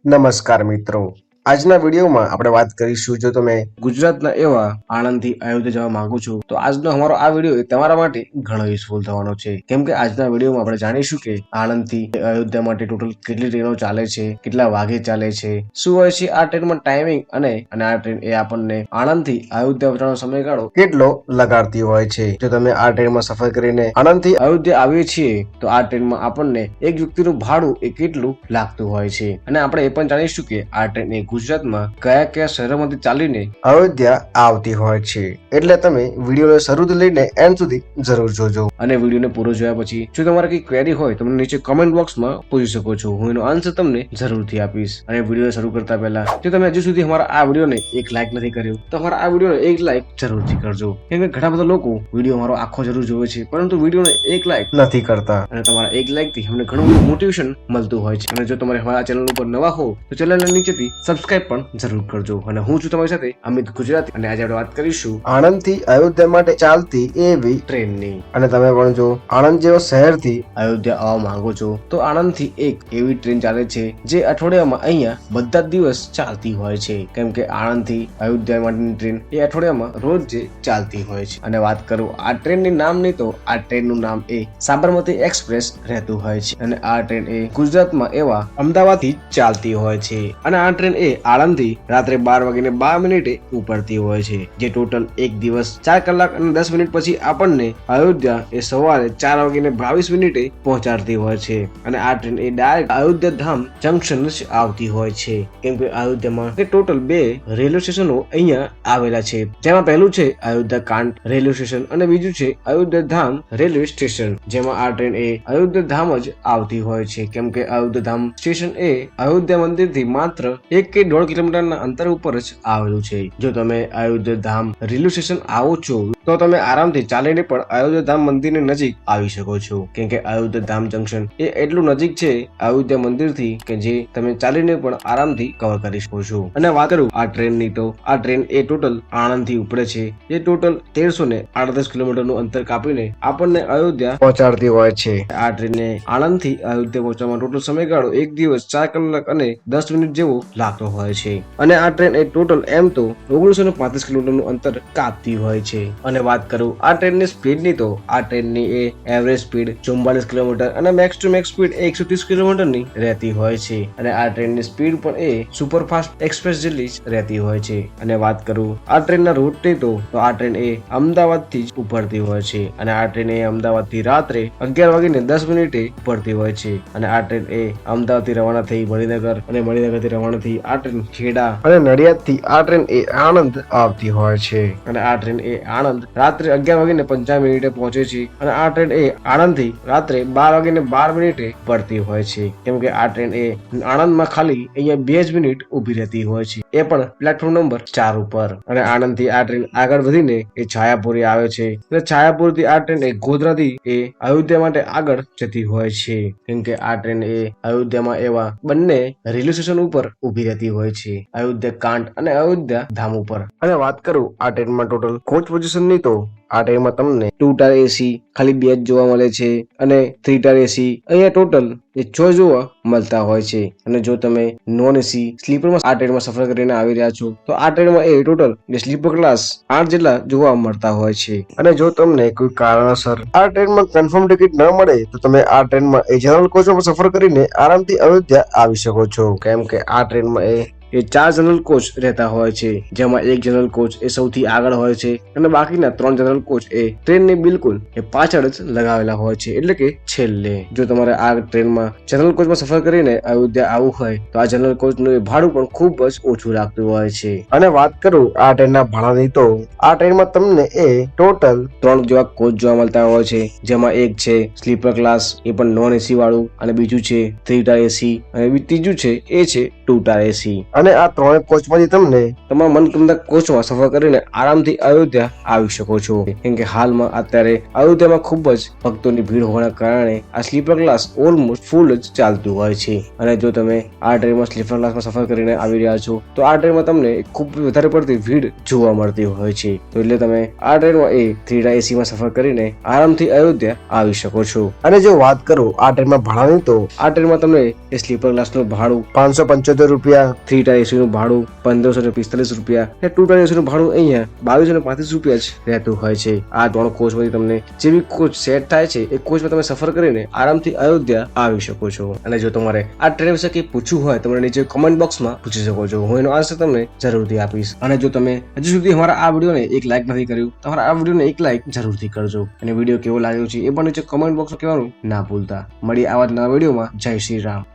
નમસ્કાર મિત્રો, આજના વિડીયોમાં આપણે વાત કરીશું જો તમે ગુજરાતના એવા આણંદથી અયોધ્યા જવા માંગો છો તો આજનો અમારો આ વિડીયો તમારા માટે ઘણો યુઝફુલ થવાનો છે. કેમ કે આજના વિડીયોમાં આપણે જાણીશું કે આણંદથી અયોધ્યા માટે ટોટલ કેટલી ટ્રેનો ચાલે છે, કેટલા વાગે ચાલે છે, શું હોય છે આ ટ્રેનમાં ટાઈમિંગ અને આ ટ્રેન એ આપણને આણંદથી અયોધ્યા પહોંચવાનો સમયગાળો કેટલો લગાડતી હોય છે. જો તમે આ ટ્રેનમાં સફર કરીને આણંદથી અયોધ્યા આવીએ છીએ તો આ ટ્રેનમાં આપણને એક વ્યક્તિનું ભાડું એ કેટલું લાગતું હોય છે અને આપણે એ પણ જાણીશું કે આ ટ્રેન એ ગુજરાતમાં કયા કયા શહેરોમાંથી ચાલીને અયોધ્યા આવતી હોય છે. એટલે તમે વિડીયોને શરૂથી લઈને એન્ડ સુધી જરૂર જોજો અને વિડીયોને પૂરો જોયા પછી જો તમારે કઈ ક્વેરી હોય તો મને નીચે કમેન્ટ બોક્સમાં પૂછી શકો છો. હું એનો આન્સર તમને જરૂરથી આપીશ. અને વિડીયો શરૂ કરતા પહેલા જો તમે હજુ સુધી અમારા આ વિડીયોને એક લાઈક નથી કર્યો તો અમારા આ વિડીયોને એક લાઈક જરૂરથી કરજો. કેમ કે ઘણા બધા લોકો વિડીયો અમારો આખો જરૂર જોવે છે પરંતુ વિડીયોને એક લાઈક નથી કરતા અને તમારા એક લાઈક થી અમને ઘણું બધું મોટિવેશન મળતું હોય છે. અને જો તમારે અમારા ચેનલ ઉપર નવા હો તો ચેનલને નીચેથી સબસ્ક્રાઇબ પણ જરૂર કરજો. અને હું છું તમારી સાથે અમિત ગુજરાતી અને આજે આપણે વાત કરીશું આણંદથી અયોધ્યા માટે ચાલતી એવી ટ્રેનની. અને તમે પણ જો આણંદ જેવા શહેરથી અયોધ્યા આવવા માંગો છો તો આણંદથી એક એવી ટ્રેન ચાલે છે જે અઠવાડિયામાં અહીંયા બધા જ દિવસ ચાલતી હોય છે. કેમ કે આણંદથી અયોધ્યા માટેની ટ્રેન એ અઠવાડિયામાં રોજ જે ચાલતી હોય છે. અને વાત કરું આ ટ્રેનની નામ નહીં તો આ ટ્રેનનું નામ એ સાબરમતી એક્સપ્રેસ રહેતું હોય છે. અને આ ટ્રેન એ ગુજરાતમાં એવા અમદાવાદથી ચાલતી હોય છે. અને આ ટ્રેન એ આણંદથી રાત્રે 12:12 ઉપડતી હોય છે જે ટોટલ એક દિવસ 4 કલાક અને 10 મિનિટ પછી આપણને અયોધ્યા એ સવારે 4:22 પહોંચાડતી હોય છે. અને આ ટ્રેન એ ડાયરેક્ટ અયોધ્યા ધામ જંકશન જ આવતી હોય છે. કેમ કે અયોધ્યામાં ટોટલ 2 રેલવે સ્ટેશનો અહીંયા આવેલા છે. જેમાં પહેલું છે અયોધ્યા કાંડ રેલવે સ્ટેશન અને બીજું છે અયોધ્યા ધામ રેલવે સ્ટેશન. જેમાં આ ટ્રેન એ અયોધ્યા ધામ જ આવતી હોય છે. કેમ કે અયોધ્યા ધામ સ્ટેશન એ અયોધ્યા મંદિરથી માત્ર 1 કે 1.5 કિલોમીટરના અંતર ઉપર જ આવેલું છે. જો તમે અયોધ્યા ધામ રેલવે સ્ટેશન આવો છો તો તમે આરામથી ચાલીને પણ અયોધ્યા ધામ મંદિરની નજીક આવી શકો છો. કેમ કે અયોધ્યા ધામ જંકશન એ એટલું નજીક છે અયોધ્યા મંદિરથી કે જે તમે ચાલીને પણ આરામથી કવર કરી શકો છો. અને વાત કરું આ ટ્રેનની તો આ ટ્રેન એ ટોટલ આણંદથી ઉપડે છે. એ ટોટલ 1338 કિલોમીટરનું અંતર કાપીને આપણને અયોધ્યા પહોંચાડતી હોય છે. આ ટ્રેનને આણંદથી અયોધ્યા પહોંચવામાં ટોટલ સમયગાળો 1 દિવસ 4 કલાક અને 10 મિનિટ જેવો લાગતો હોય છે. અને આ ટ્રેન એ ટોટલ એમ તો 1935 કિલોમીટરનું અંતર કાપતી હોય છે. અને વાત કરું આ ટ્રેનની સ્પીડની તો આ ટ્રેનની એ એવરેજ સ્પીડ 44 કિલોમીટર અને મેક્સ ટુ મેક્સ સ્પીડ 130 કિલોમીટરની રહેતી હોય છે. અને આ ટ્રેનની સ્પીડ પણ એ સુપરફાસ્ટ એક્સપ્રેસ જેટલી જ રહેતી હોય છે. અને વાત કરું આ ટ્રેનના રૂટની તો આ ટ્રેન એ અમદાવાદથી જ ઉપડતી હોય છે. અને આ ટ્રેન એ અમદાવાદથી રાત્રે 11:10 ઉપડતી હોય છે. અને આ ટ્રેન એ અમદાવાદથી રવાના થઈ મણિનગર અને મણિનગરથી રવાના થઈ આ ટ્રેન ખેડા અને નડિયાદથી આ ટ્રેન એ આણંદ આવતી હોય છે. અને આ ટ્રેન એ આણંદ રાત્રે 11:55 પહોંચે છે. અને આ ટ્રેન એ આણંદથી રાત્રે 12:12 પડતી હોય છે. કેમ કે આ ટ્રેન એ આણંદમાં ખાલી અહીંયા 2 જ મિનિટ ઉભી રહેતી હોય છે, એ પણ પ્લેટફોર્મ નંબર 4 ઉપર. અને આણંદથી આ ટ્રેન આગળ વધીને એ છાયાપુરી આવે છે. અને છાયાપુરથી આ ટ્રેન એ ગોધરાથી એ અયોધ્યા માટે આગળ જતી હોય છે. કેમ કે આ ટ્રેન એ અયોધ્યામાં એવા બંને રેલવે સ્ટેશન ઉપર ઉભી રહેતી હોય છે, અયોધ્યા કાંડ અને અયોધ્યા ધામ ઉપર. અને વાત કરું આ ટ્રેનમાં ટોટલ કોચ પોઝિશન ની તો આ ટ્રેનમાં તમને 2 ટાયર એસી ખાલી 2 જ જોવા મળે છે અને 3 ટાયર એસી અહીંયા ટોટલ 6 જોવા મળતા હોય છે. અને જો તમે નોન એસી સ્લીપરમાં આ ટ્રેનમાં સફર કરીને આવી રહ્યા છો તો આ ટ્રેનમાં એ ટોટલ સ્લીપર ક્લાસ 8 જેટલા જોવા મળતા હોય છે. અને જો તમને કોઈ કારણસર આ ટ્રેનમાં કન્ફર્મ ટિકિટ ન મળે તો તમે આ ટ્રેનમાં એ જનરલ કોચમાં સફર કરીને આરામથી અયોધ્યા આવી શકો છો. કેમ કે આ ટ્રેનમાં એ 4 જનરલ કોચ રહેતા હોય છે, જેમાં એક જનરલ કોચ એ સૌથી આગળ હોય છે અને બાકીના 3 જનરલ કોચ એ ટ્રેનની બિલકુલ એ પાછળ જ લગાવેલા હોય છે, એટલે કે છેલ્લે. જો તમારે આ ટ્રેનમાં જનરલ કોચમાં સફર કરીને અયોધ્યા આવવું હોય તો આ જનરલ કોચનું ભાડું પણ ખૂબ જ ઓછું લાગતું હોય છે. અને વાત કરું આ ટ્રેનના ભાડાની તો આ ટ્રેનમાં તમને એ ટોટલ 3 જેવા કોચ જોવા મળતા હોય છે, જેમાં એક છે સ્લીપર ક્લાસ એ પણ નોન એસી વાળું, અને બીજું છે 3 ટાયર એસી અને ત્રીજું છે એ છે 2 ટાયર એસી. અને આ ત્રણેય કોચમાંથી તમને તમારા મનગમતા કોચમાં સફર કરીને આરામથી અયોધ્યા આવી શકો છો. કેમ કે હાલમાં અત્યારે અયોધ્યામાં ખૂબ જ ભક્તોની ભીડ હોવાના કારણે આ સ્લીપર ક્લાસ ઓલમોસ્ટ ફૂલ જ ચાલતું હોય છે. અને જો તમે આ ટ્રેનમાં સ્લીપર ક્લાસમાં સફર કરીને આવી રહ્યા છો તો આ ટ્રેનમાં તમને ખૂબ વધારે પડતી ભીડ જોવા મળતી હોય છે. તો એટલે તમે આ ટ્રેનમાં 3 એસીમાં સફર કરીને આરામથી અયોધ્યા આવી શકો છો. અને જો વાત કરો આ ટ્રેનમાં ભાડાની તો આ ટ્રેનમાં તમને સ્લીપર ક્લાસનું ભાડું 575 રૂપિયા, 3 એસી નું ભાડું 1545 રૂપિયા અને 2 એસી નું ભાડું અહીંયા 2235 રૂપિયા જ રહેતું હોય છે. આ ત્રણ કોચમાંથી તમને જે બી કોચ સેટ થાય છે એ કોચમાં તમે સફર કરીને આરામથી અયોધ્યા આવી શકો છો. અને જો તમારે આ ટ્રેન વિશે કંઈ પૂછવું હોય તો મને નીચે કમેન્ટ બોક્સમાં પૂછી શકો છો. હું એનો આન્સર તમને જરૂરથી આપીશ. અને જો તમે હજુ સુધી અમારા આ વિડીયોને એક લાઈક નથી કર્યું તો અમારા આ વિડીયોને એક લાઈક જરૂરથી કરજો. અને વિડીયો કેવો લાગ્યો છે એ પણ નીચે કમેન્ટ બોક્સમાં કહેવાનું ના ભૂલતા. મળીએ આવા જ નવા વિડીયોમાં. જય શ્રી રામ.